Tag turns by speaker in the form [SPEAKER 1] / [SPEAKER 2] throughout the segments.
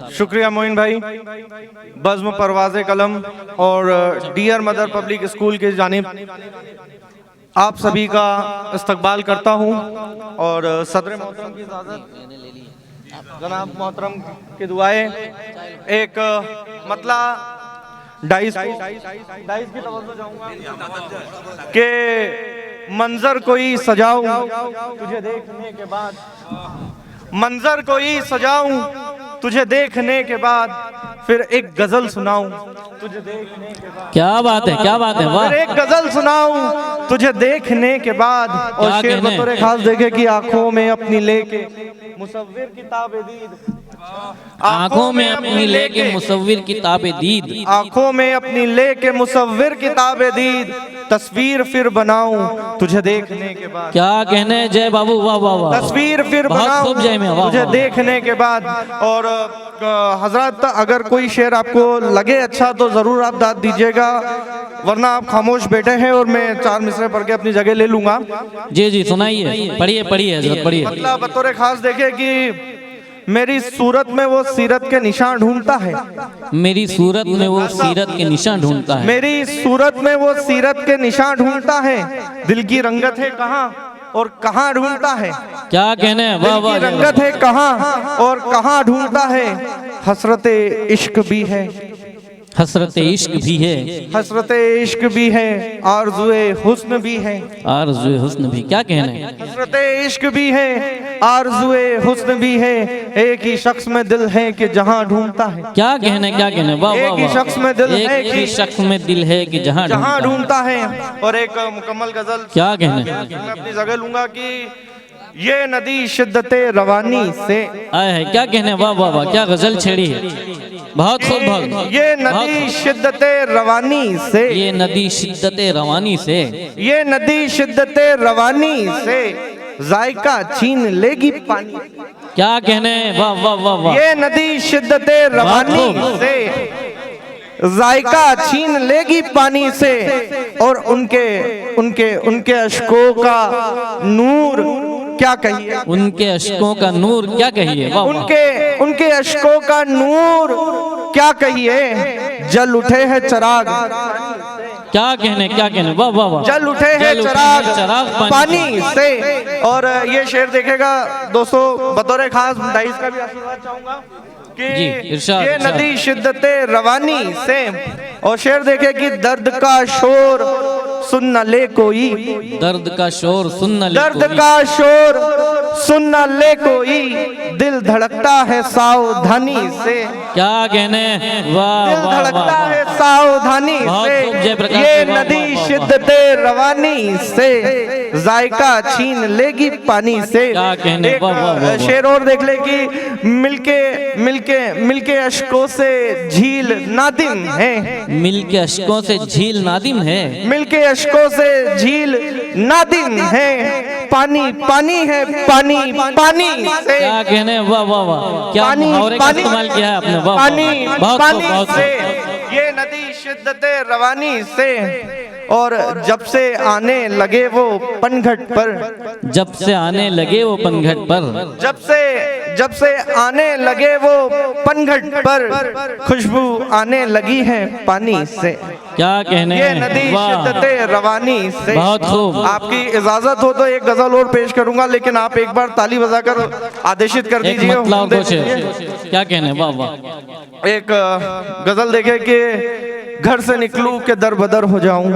[SPEAKER 1] शुक्रिया मोइन भाई। बज़्म परवाज़े कलम और डियर मदर पब्लिक स्कूल की जानिब आप सभी का इस्तकबाल करता हूँ और सदर मोहतरम की इजाज़त जनाब मोहतरम की दुआएं एक मतला डाइस की तवज्जो चाहूँगा कि मंजर कोई सजाऊं तुझे देखने के बाद, मंजर कोई सजाऊं तुझे देखने के बाद, फिर एक गजल सुनाऊं तुझे देखने के बाद।
[SPEAKER 2] क्या बात है, क्या बात है, वाह।
[SPEAKER 1] फिर एक गजल सुनाऊं तुझे देखने के बाद। और शेर बतौर खास देखे कि आंखों में अपनी लेके मुसव्विर किताब दीद,
[SPEAKER 2] आंखों में अपनी लेके मुसव्विर किताब दीद,
[SPEAKER 1] आंखों में अपनी लेके मुसव्विर किताब दीद, तस्वीर फिर बनाऊं तुझे देखने के बाद।
[SPEAKER 2] क्या कहने जय बाबू, वाह वाह वाह।
[SPEAKER 1] तस्वीर फिर बनाऊं
[SPEAKER 2] जय में, वाह,
[SPEAKER 1] तुझे
[SPEAKER 2] वाह।
[SPEAKER 1] देखने के बाद। और हजरत अगर कोई शेर आपको लगे अच्छा तो जरूर आप दाद दीजिएगा, वरना आप खामोश बैठे हैं और मैं 4 मिसरे पढ़ के अपनी जगह ले लूंगा।
[SPEAKER 2] जी जी सुनाइए, पढ़िए पढ़िए हजरत पढ़िए।
[SPEAKER 1] मतलब बतौर खास देखे कि मेरी सूरत में वो सीरत के निशान ढूंढता है,
[SPEAKER 2] मेरी सूरत में वो सीरत के निशान ढूंढता है,
[SPEAKER 1] मेरी सूरत में वो सीरत के निशान ढूंढता है, दिल की रंगत है कहाँ और कहाँ ढूंढता है।
[SPEAKER 2] क्या कहने, वाह वाह।
[SPEAKER 1] दिल की रंगत है कहाँ और कहाँ ढूंढता है, हसरत इश्क भी है,
[SPEAKER 2] हसरत इश्क भी है,
[SPEAKER 1] हसरत इश्क भी है, आरज़ुए हुस्न भी है,
[SPEAKER 2] आरज़ुए हुस्न भी। क्या कहने,
[SPEAKER 1] हसरत इश्क भी है, आरज़ुए हुस्न भी है, एक ही शख्स में दिल है कि जहाँ ढूंढता है।
[SPEAKER 2] क्या कहने, क्या कहने, वाह वाह।
[SPEAKER 1] एक ही शख्स में दिल है,
[SPEAKER 2] एक ही शख्स में दिल है कि जहाँ
[SPEAKER 1] ढूंढता है। और एक मुकम्मल गजल
[SPEAKER 2] क्या कहने,
[SPEAKER 1] मैं अपनी जगह लूंगा कि ये नदी शिद्दत रवानी से
[SPEAKER 2] आए है। क्या कहने, वाह वाह वाह। क्या गजल छेड़ी है, बहुत खूब बहुत।
[SPEAKER 1] ये नदी शिद्दत रवानी से,
[SPEAKER 2] ये नदी शिद्दत रवानी से,
[SPEAKER 1] ये नदी शिद्दत रवानी से जायका छीन लेगी पानी।
[SPEAKER 2] क्या कहने, वाह वाह वाह वाह।
[SPEAKER 1] ये नदी शिद्दत रवानी से जायका छीन लेगी पानी से, और उनके उनके उनके अश्कों का नूर क्या कहिए,
[SPEAKER 2] उनके अश्कों का नूर क्या कहिए, वाह वाह।
[SPEAKER 1] उनके उनके अश्कों का नूर क्या कहिए, जल उठे हैं चिराग।
[SPEAKER 2] क्या कहने, क्या कहने, वाह वाह वाह।
[SPEAKER 1] जल उठे हैं चिराग पानी से। और ये शेर देखेगा दोस्तों, बतौर खास डाइस का भी आशीर्वाद चाहूंगा कि ये नदी शिद्दत रवानी से। और शेर देखे कि दर्द का शोर सुन न ले कोई,
[SPEAKER 2] दर्द का शोर सुन न ले,
[SPEAKER 1] दर्द का शोर सुन न ले कोई, दिल धड़कता है सावधानी से।
[SPEAKER 2] क्या कहने, वाह
[SPEAKER 1] दिल
[SPEAKER 2] वाह
[SPEAKER 1] धड़कता
[SPEAKER 2] वाह।
[SPEAKER 1] है सावधानी से, ये नदी शिद्दत रवानी से जायका छीन लेगी पानी से।
[SPEAKER 2] क्या कहने, वाह वाह वाह।
[SPEAKER 1] शेर और देख ले कि मिलके मिलके मिलके अश्कों से झील नादिम है,
[SPEAKER 2] मिलके अश्कों से झील नादिम है,
[SPEAKER 1] मिलके अश्कों से झील नादिम है, पानी पानी है पानी पानी से।
[SPEAKER 2] क्या कहने, वाह वाह वाह। क्या मुहावरे का इस्तेमाल किया है आपने, वाह
[SPEAKER 1] पानी
[SPEAKER 2] बहुत
[SPEAKER 1] पानी
[SPEAKER 2] बहुत।
[SPEAKER 1] से, ये नदी शिद्दत रवानी से। और जब से आने लगे वो पनघट पर,
[SPEAKER 2] जब से आने लगे वो पनघट पर,
[SPEAKER 1] जब से आने लगे वो पनघट पर, खुशबू आने लगी है पानी से।
[SPEAKER 2] क्या कहने,
[SPEAKER 1] ये नदी शिद्दत रवानी से।
[SPEAKER 2] बहुत खूब।
[SPEAKER 1] आपकी इजाजत हो तो एक गजल और पेश करूंगा, लेकिन आप एक बार ताली बजाकर आदेशित कर
[SPEAKER 2] एक
[SPEAKER 1] दीजिए।
[SPEAKER 2] मतलब और कुछ है। क्या कहने, वाह वाह।
[SPEAKER 1] एक गजल देखे कि घर से निकलूं के दर बदर हो जाऊं,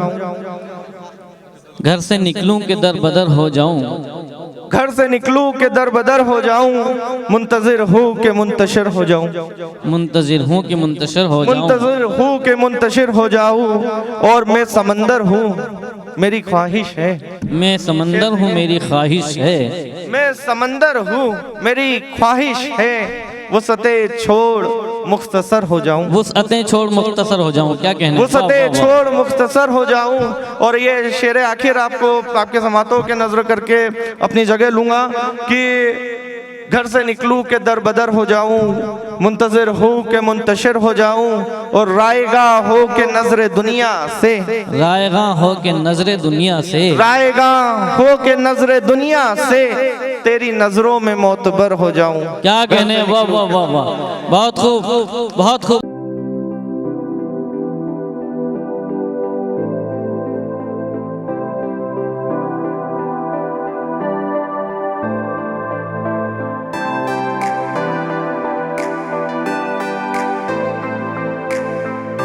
[SPEAKER 2] घर से निकलूं के दर बदर हो जाऊं,
[SPEAKER 1] घर से निकलूं के दर बदर हो जाऊं, मुंतजिर हूँ के मुंतशिर हो जाऊं,
[SPEAKER 2] मुंतजिर हूँ कि मुंतशिर हो जाऊं,
[SPEAKER 1] मुंतजिर हूँ के मुंतशिर हो जाऊं। और मैं समंदर हूँ मेरी ख्वाहिश है,
[SPEAKER 2] मैं समंदर हूँ मेरी ख्वाहिश है,
[SPEAKER 1] मैं समंदर हूँ मेरी ख्वाहिश है, वसते छोड़ मुख्तसर हो जाऊं,
[SPEAKER 2] वसअतें छोड़ मुख्तसर हो जाऊं। क्या कहने,
[SPEAKER 1] वसअतें छोड़ मुख्तसर हो जाऊं। और ये शेर आखिर आपको आपके समातों के नजर करके अपनी जगह लूंगा कि घर से निकलूं के दर बदर हो जाऊं, मुंतजिर हूँ के मुंतशिर हो जाऊं, और रायगा हो के नजर दुनिया से,
[SPEAKER 2] रायगा हो के नजरे दुनिया से,
[SPEAKER 1] रायगा हो के नजर दुनिया से, तेरी नजरों में मोतबर हो जाऊं।
[SPEAKER 2] क्या कहने, वाह वाह वाह वाह, बहुत खूब बहुत खूब।